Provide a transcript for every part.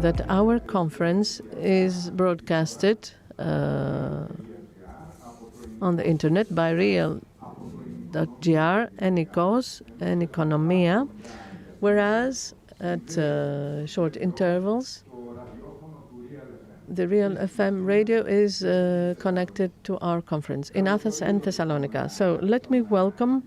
that our conference is broadcasted on the internet by Realnews.gr and Nikos and Economia, whereas at short intervals the Real FM radio is connected to our conference in Athens and Thessalonica. So let me welcome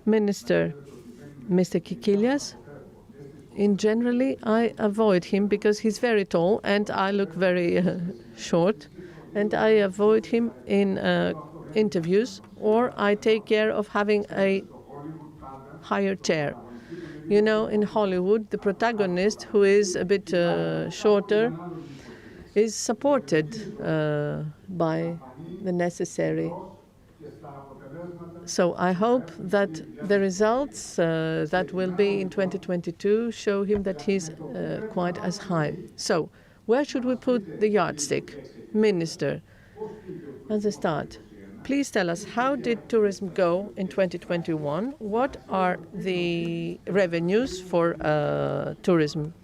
Minister Mr. Kikilias. Generally, I avoid him because he's very tall and I look very short, and I avoid him in interviews, or I take care of having a higher chair. You know, in Hollywood, the protagonist, who is a bit shorter, is supported by the necessary. So I hope that the results that will be in 2022 show him that he's quite as high. So where should we put the yardstick? Minister, as a start, please tell us, how did tourism go in 2021? What are the revenues for tourism,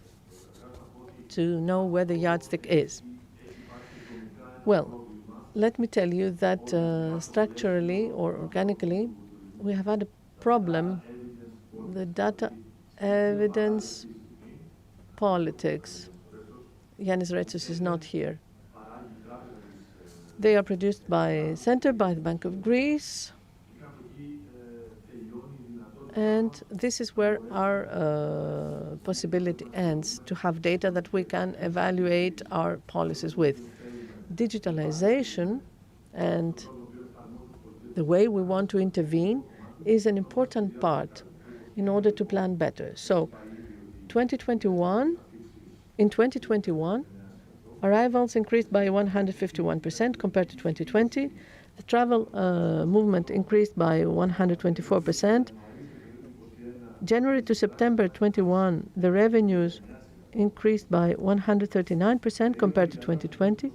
to know where the yardstick is? Well, let me tell you that structurally or organically, we have had a problem. The data, evidence, politics. Yanis Retsos is not here. They are produced by Center, by the Bank of Greece. And this is where our possibility ends, to have data that we can evaluate our policies with. Digitalization and the way we want to intervene is an important part in order to plan better. So in 2021, arrivals increased by 151% compared to 2020. The travel movement increased by 124%. January to September 21, the revenues increased by 139% compared to 2020.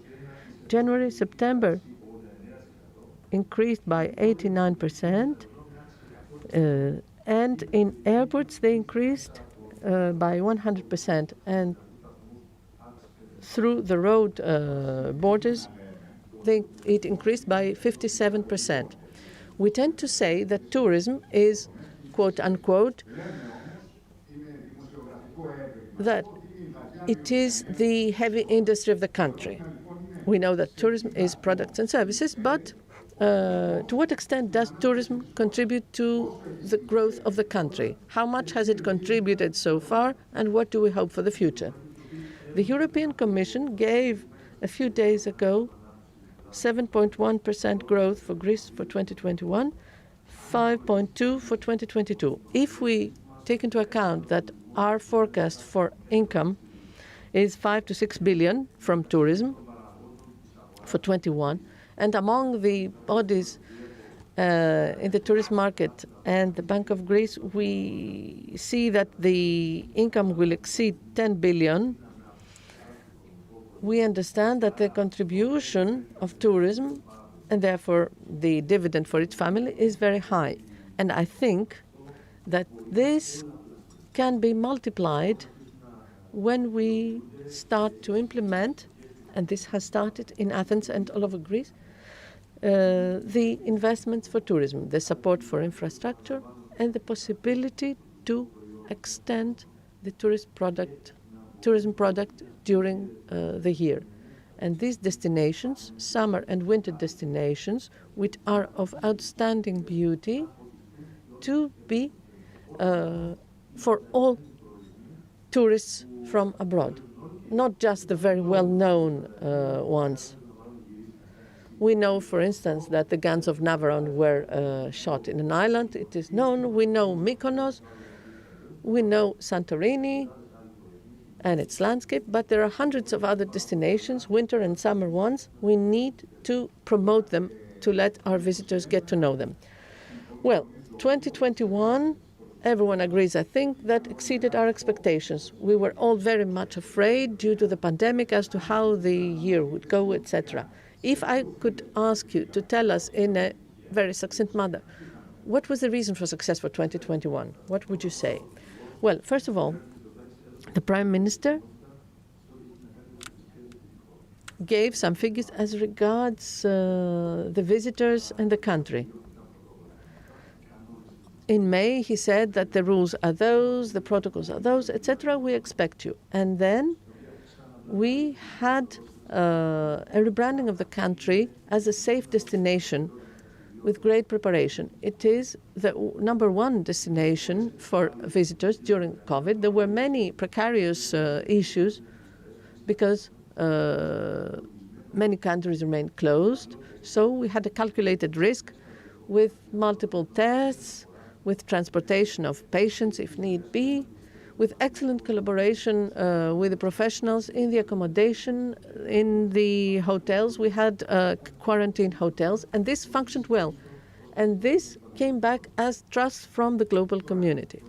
January, September increased by 89%, and in airports they increased by 100%, and through the road borders it increased by 57%. We tend to say that tourism is, quote unquote, that it is the heavy industry of the country. We know that tourism is products and services, but to what extent does tourism contribute to the growth of the country? How much has it contributed so far, and what do we hope for the future? The European Commission gave a few days ago 7.1% growth for Greece for 2021, 5.2% for 2022. If we take into account that our forecast for income is 5 to 6 billion from tourism for 21, and among the bodies in the tourist market and the Bank of Greece, we see that the income will exceed 10 billion. We understand that the contribution of tourism, and therefore the dividend for each family, is very high. And I think that this can be multiplied when we start to implement, and this has started in Athens and all over Greece, the investments for tourism, the support for infrastructure, and the possibility to extend the tourism product during the year. And these destinations, summer and winter destinations, which are of outstanding beauty, to be for all tourists from abroad, not just the very well-known ones. We know, for instance, that the guns of Navarone were shot in an island. It is known. We know Mykonos. We know Santorini and its landscape, but there are hundreds of other destinations, winter and summer ones. We need to promote them to let our visitors get to know them. Well, 2021, everyone agrees, I think, that exceeded our expectations. We were all very much afraid due to the pandemic as to how the year would go, etc. If I could ask you to tell us in a very succinct manner, what was the reason for success for 2021? What would you say? Well, first of all, The Prime Minister gave some figures as regards the visitors in the country. In May, he said that the rules are those, the protocols are those, etc. We expect you. And then we had a rebranding of the country as a safe destination with great preparation. It is the #1 destination for visitors during COVID. There were many precarious issues because many countries remained closed. So we had a calculated risk with multiple tests, with transportation of patients if need be, with excellent collaboration with the professionals in the accommodation, in the hotels. We had quarantine hotels, and this functioned well. And this came back as trust from the global community.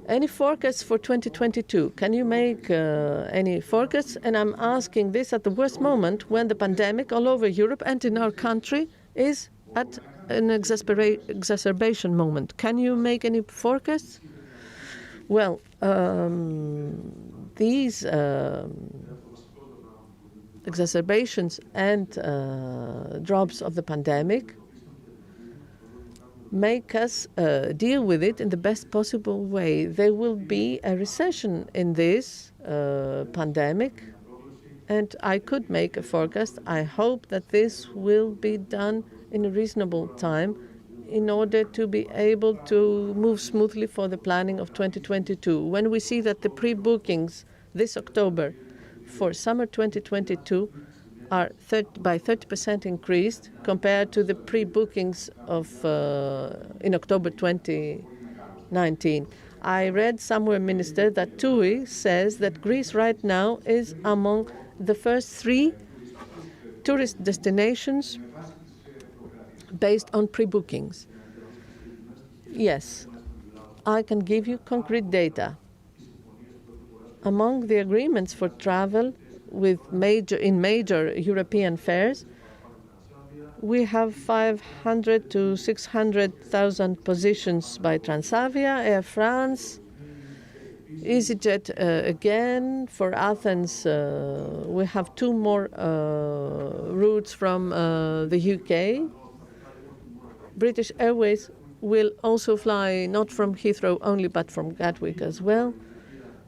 Any forecasts for 2022? Can you make any forecasts? And I'm asking this at the worst moment when the pandemic all over Europe and in our country is at an exacerbation moment. Can you make any forecasts? Well, these exacerbations and drops of the pandemic make us deal with it in the best possible way. There will be a recession in this pandemic, and I could make a forecast. I hope that this will be done in a reasonable time in order to be able to move smoothly for the planning of 2022. When we see that the pre-bookings this October for summer 2022 are by 30% increased compared to the pre-bookings of in October 2019. I read somewhere, Minister, that TUI says that Greece right now is among the first 3 tourist destinations based on pre-bookings. Yes, I can give you concrete data. Among the agreements for travel with major European fairs, we have 500 to 600,000 positions by Transavia, Air France, EasyJet again. For Athens, we have 2 more routes from the UK. British Airways will also fly not from Heathrow only, but from Gatwick as well.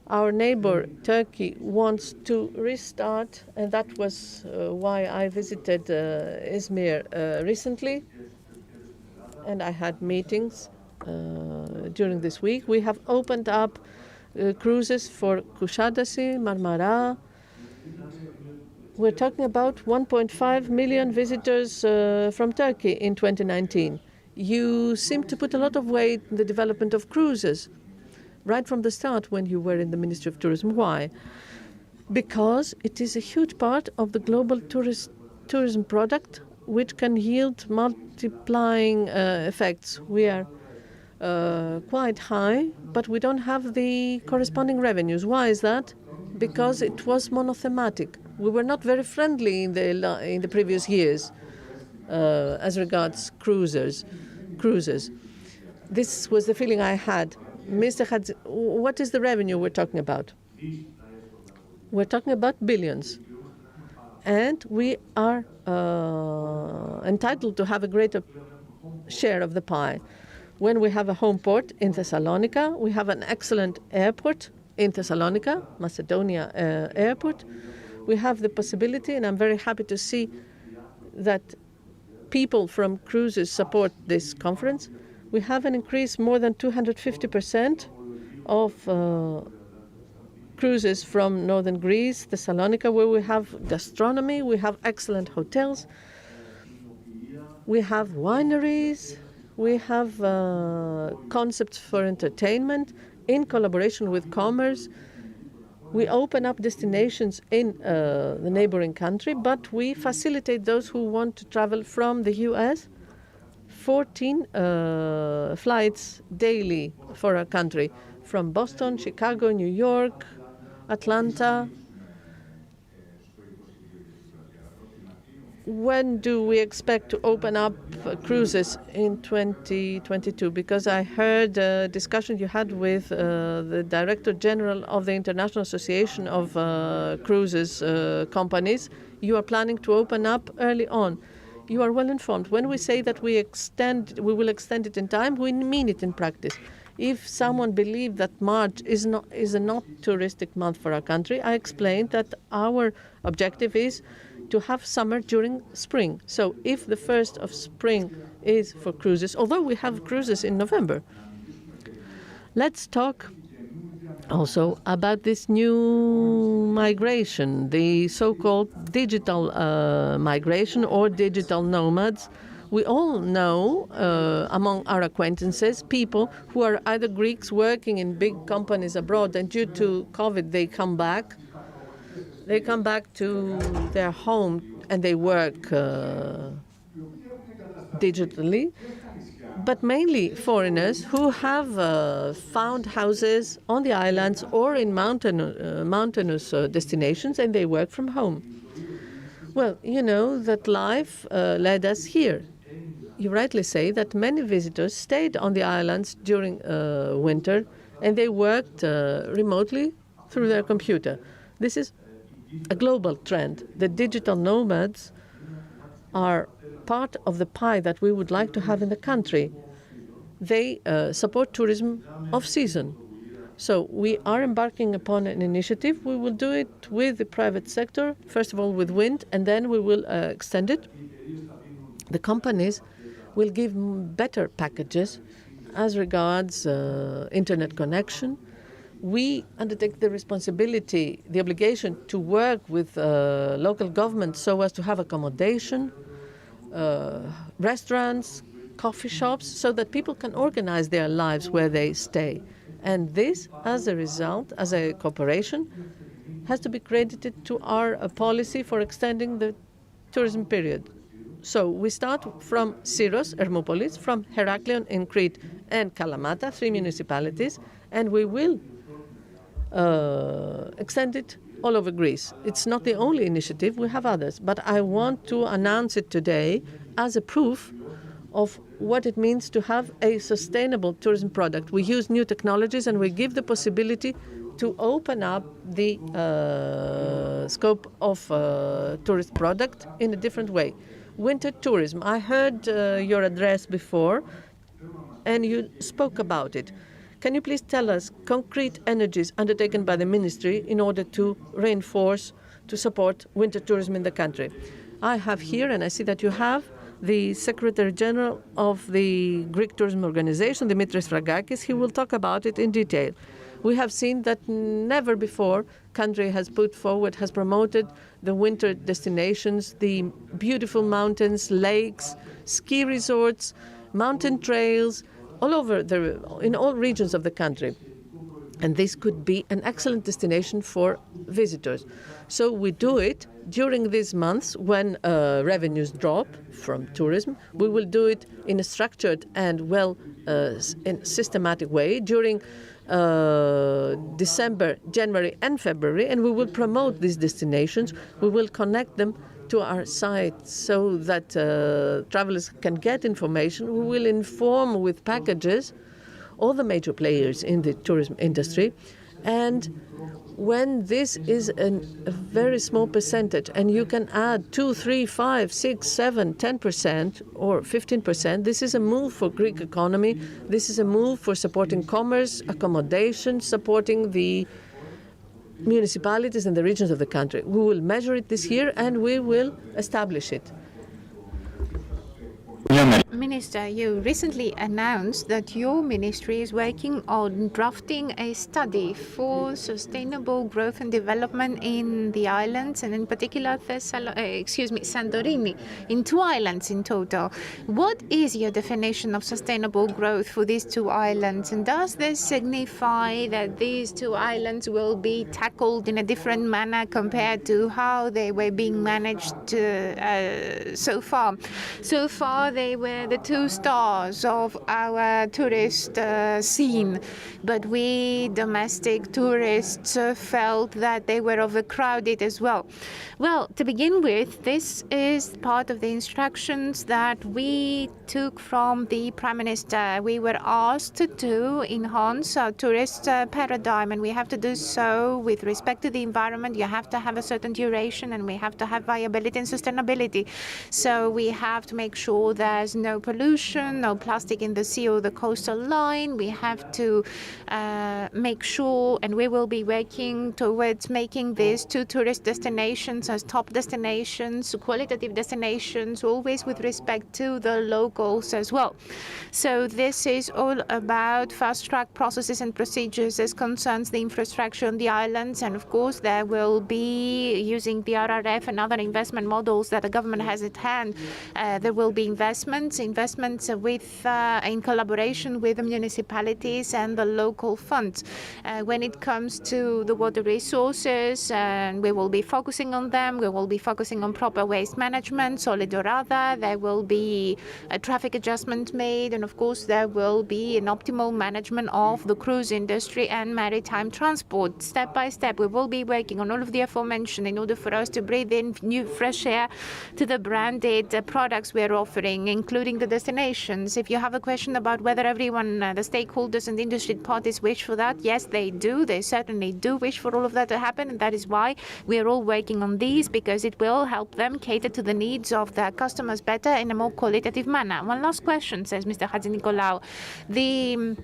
Our neighbor, Turkey, wants to restart, and that was why I visited Izmir recently, and I had meetings during this week. We have opened up cruises for Kuşadası, Marmara. We're talking about 1.5 million visitors from Turkey in 2019. You seem to put a lot of weight in the development of cruises right from the start when you were in the Ministry of Tourism. Why? Because it is a huge part of the global tourism product, which can yield multiplying effects. We are quite high, but we don't have the corresponding revenues. Why is that? Because it was monothematic. We were not very friendly in the previous years as regards cruises. This was the feeling I had. Mr. Hadzi, what is the revenue we're talking about? We're talking about billions. And we are entitled to have a greater share of the pie. When we have a home port in Thessalonica, we have an excellent airport in Thessalonica, Macedonia airport. We have the possibility, and I'm very happy to see that people from cruises support this conference. We have an increase more than 250% of cruises from northern Greece, Thessalonica, where we have gastronomy, we have excellent hotels, we have wineries, we have concepts for entertainment in collaboration with commerce. We open up destinations in the neighboring country, but we facilitate those who want to travel from the US. 14 flights daily for our country, from Boston, Chicago, New York, Atlanta. when do we expect to open up cruises in 2022? Because I heard a discussion you had with the Director General of the International Association of Cruises Companies. You are planning to open up early on. You are well informed. When we say that we will extend it in time, we mean it in practice. If someone believed that March is a not touristic month for our country, I explained that our objective is to have summer during spring. So if the first of spring is for cruises, although we have cruises in November, let's talk also about this new migration, the so-called digital migration or digital nomads. We all know among our acquaintances people who are either Greeks working in big companies abroad, and due to COVID they come back. They come back to their home and they work digitally, but mainly foreigners who have found houses on the islands or in mountainous destinations, and they work from home. Well, you know that life led us here. You rightly say that many visitors stayed on the islands during winter, and they worked remotely through their computer. This is a global trend. The digital nomads are part of the pie that we would like to have in the country. They support tourism off-season. So we are embarking upon an initiative. We will do it with the private sector, first of all with wind, and then we will extend it. The companies will give better packages as regards internet connection. We undertake the responsibility, the obligation to work with local governments so as to have accommodation, restaurants, coffee shops, so that people can organize their lives where they stay. And this, as a result, as a cooperation, has to be credited to our policy for extending the tourism period. So we start from Syros, Hermopolis, from Heraklion in Crete and Kalamata, 3 municipalities, and we will extend it all over Greece. It's not the only initiative, we have others, but I want to announce it today as a proof of what it means to have a sustainable tourism product. We use new technologies and we give the possibility to open up the scope of tourist product in a different way. Winter tourism. I heard your address before and you spoke about it. Can you please tell us concrete energies undertaken by the ministry in order to reinforce, to support winter tourism in the country? I have here, and I see that you have, the Secretary General of the Greek Tourism Organization, Dimitris Fragakis. He will talk about it in detail. We have seen that never before country has put forward, has promoted the winter destinations, the beautiful mountains, lakes, ski resorts, mountain trails, all over in all regions of the country. And this could be an excellent destination for visitors. So we do it during these months when revenues drop from tourism. We will do it in a structured and in systematic way during December, January and February, and we will promote these destinations. We will connect them to our site so that travelers can get information. We will inform with packages all the major players in the tourism industry. And when this is a very small percentage, and you can add 2, 3, 5, 6, 7, 10% or 15%, this is a move for Greek economy. This is a move for supporting commerce, accommodation, supporting the municipalities and the regions of the country. We will measure it this year and we will establish it. Minister, you recently announced that your ministry is working on drafting a study for sustainable growth and development in the islands, and in particular Santorini, in 2 islands in total. What is your definition of sustainable growth for these 2 islands? And does this signify that these 2 islands will be tackled in a different manner compared to how they were being managed so far? So far, they were the two stars of our tourist scene, but we domestic tourists felt that they were overcrowded as well. Well, to begin with, this is part of the instructions that we took from the Prime Minister. We were asked to enhance our tourist paradigm, and we have to do so with respect to the environment. You have to have a certain duration, and we have to have viability and sustainability. So we have to make sure there's no pollution, no plastic in the sea or the coastal line. We have to make sure, and we will be working towards making these two tourist destinations as top destinations, qualitative destinations, always with respect to the locals as well. So this is all about fast-track processes and procedures as concerns the infrastructure on the islands, and of course there will be, using the RRF and other investment models that the government has at hand, there will be investments with in collaboration with the municipalities and the local funds. When it comes to the water resources, we will be focusing on them. We will be focusing on proper waste management, solid or other. There will be a traffic adjustment made, and of course there will be an optimal management of the cruise industry and maritime transport. Step by step, we will be working on all of the aforementioned in order for us to breathe in new fresh air to the branded products we are offering, including the destinations. If you have a question about whether everyone, the stakeholders and industry parties wish for that, yes, they do. They certainly do wish for all of that to happen, and that is why we are all working on these, because it will help them cater to the needs of their customers better in a more qualitative manner. One last question, says Mr. Chatzinikolaou. The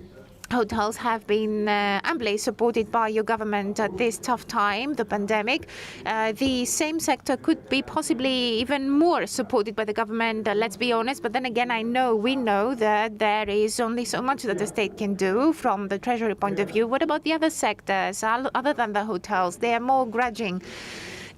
hotels have been amply supported by your government at this tough time, the pandemic. The same sector could be possibly even more supported by the government, let's be honest. But then again, we know that there is only so much that the state can do from the treasury point of view. What about the other sectors, other than the hotels? They are more grudging.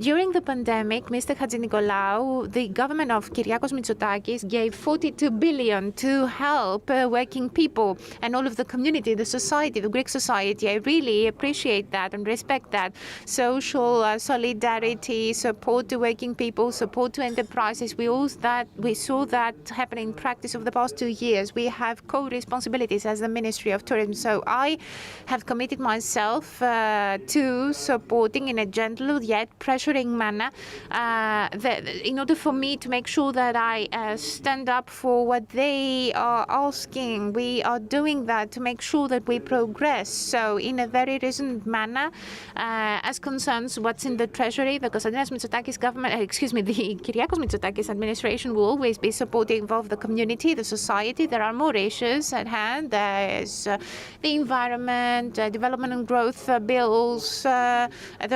During the pandemic, Mr. Chatzinikolaou, the government of Kyriakos Mitsotakis gave 42 billion to help working people and all of the community, the society, the Greek society. I really appreciate that and respect that. Social solidarity, support to working people, support to enterprises. We saw that happen in practice over the past 2 years. We have co-responsibilities as the Ministry of Tourism. So I have committed myself to supporting in a gentle yet pressuring manner in order for me to make sure that I stand up for what they are asking. We are doing that to make sure that we progress. So in a very reasoned manner, as concerns what's in the treasury, the Konstantinos Mitsotakis government, the Kyriakos Mitsotakis administration will always be supportive of the community, the society. There are more issues at hand. There's the environment, development and growth bills. There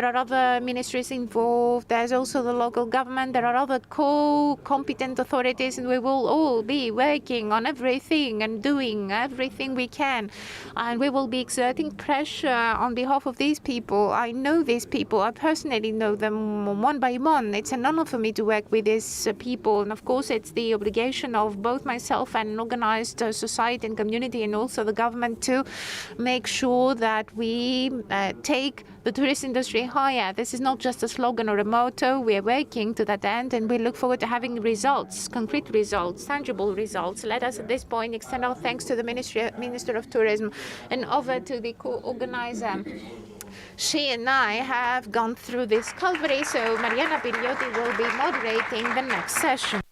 are other ministries involved. There's also the local government. There are other co-competent authorities, and we will all be working on everything and doing everything we can. And we will be exerting pressure on behalf of these people. I know these people. I personally know them one by one. It's an honor for me to work with these people. And of course, it's the obligation of both myself and organized society and community, and also the government, to make sure that we take the tourist industry higher. This is not just a slogan or a motto. We are working to that end, and we look forward to having results, concrete results, tangible results. Let us at this point extend our thanks to the Minister of Tourism and over to the co-organizer. She and I have gone through this calvary, so Mariana Pirioti will be moderating the next session.